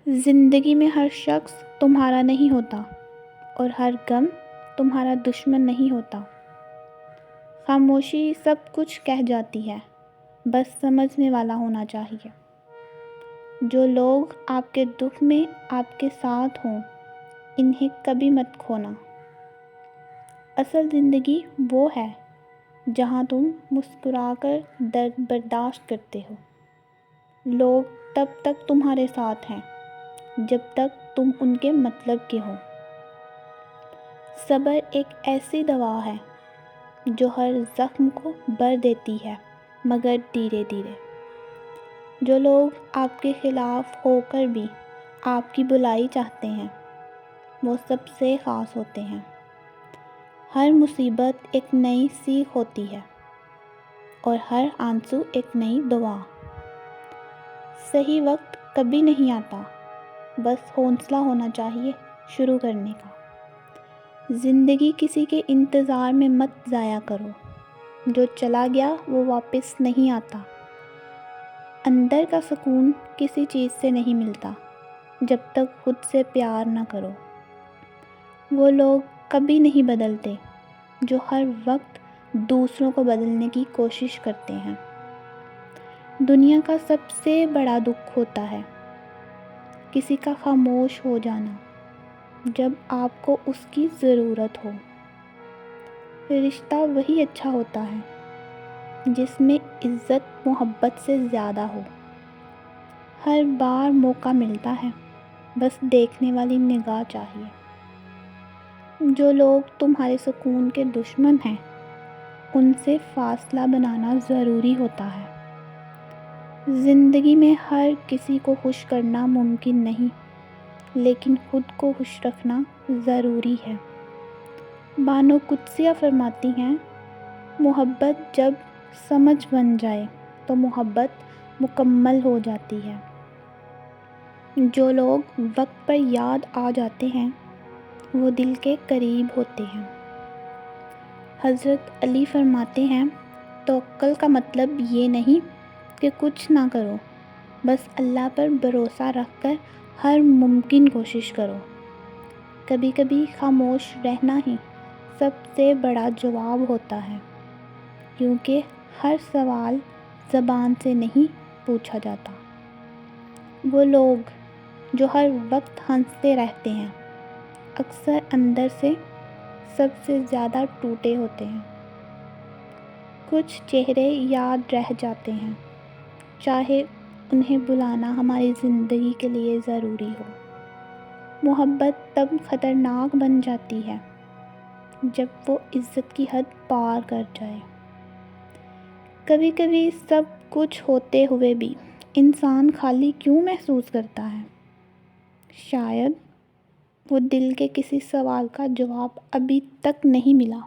زندگی میں ہر شخص تمہارا نہیں ہوتا اور ہر غم تمہارا دشمن نہیں ہوتا۔ خاموشی سب کچھ کہہ جاتی ہے، بس سمجھنے والا ہونا چاہیے۔ جو لوگ آپ کے دکھ میں آپ کے ساتھ ہوں، انہیں کبھی مت کھونا۔ اصل زندگی وہ ہے جہاں تم مسکرا کر درد برداشت کرتے ہو۔ لوگ تب تک تمہارے ساتھ ہیں جب تک تم ان کے مطلب کے ہو۔ صبر ایک ایسی دوا ہے جو ہر زخم کو بھر دیتی ہے، مگر دھیرے دھیرے۔ جو لوگ آپ کے خلاف ہو کر بھی آپ کی بھلائی چاہتے ہیں، وہ سب سے خاص ہوتے ہیں۔ ہر مصیبت ایک نئی سیکھ ہوتی ہے اور ہر آنسو ایک نئی دعا۔ صحیح وقت کبھی نہیں آتا، بس حوصلہ ہونا چاہیے شروع کرنے کا۔ زندگی کسی کے انتظار میں مت ضائع کرو، جو چلا گیا وہ واپس نہیں آتا۔ اندر کا سکون کسی چیز سے نہیں ملتا جب تک خود سے پیار نہ کرو۔ وہ لوگ کبھی نہیں بدلتے جو ہر وقت دوسروں کو بدلنے کی کوشش کرتے ہیں۔ دنیا کا سب سے بڑا دکھ ہوتا ہے کسی کا خاموش ہو جانا جب آپ کو اس کی ضرورت ہو۔ رشتہ وہی اچھا ہوتا ہے جس میں عزت محبت سے زیادہ ہو۔ ہر بار موقع ملتا ہے، بس دیکھنے والی نگاہ چاہیے۔ جو لوگ تمہارے سکون کے دشمن ہیں، ان سے فاصلہ بنانا ضروری ہوتا ہے۔ زندگی میں ہر کسی کو خوش کرنا ممکن نہیں، لیکن خود کو خوش رکھنا ضروری ہے۔ بانو قدسیہ فرماتی ہیں، محبت جب سمجھ بن جائے تو محبت مکمل ہو جاتی ہے۔ جو لوگ وقت پر یاد آ جاتے ہیں، وہ دل کے قریب ہوتے ہیں۔ حضرت علی فرماتے ہیں، توکل کا مطلب یہ نہیں کہ کچھ نہ کرو، بس اللہ پر بھروسہ رکھ کر ہر ممکن کوشش کرو۔ کبھی کبھی خاموش رہنا ہی سب سے بڑا جواب ہوتا ہے، کیونکہ ہر سوال زبان سے نہیں پوچھا جاتا۔ وہ لوگ جو ہر وقت ہنستے رہتے ہیں، اکثر اندر سے سب سے زیادہ ٹوٹے ہوتے ہیں۔ کچھ چہرے یاد رہ جاتے ہیں، چاہے انہیں بلانا ہماری زندگی کے لیے ضروری ہو۔ محبت تب خطرناک بن جاتی ہے جب وہ عزت کی حد پار کر جائے۔ کبھی کبھی سب کچھ ہوتے ہوئے بھی انسان خالی کیوں محسوس کرتا ہے؟ شاید وہ دل کے کسی سوال کا جواب ابھی تک نہیں ملا۔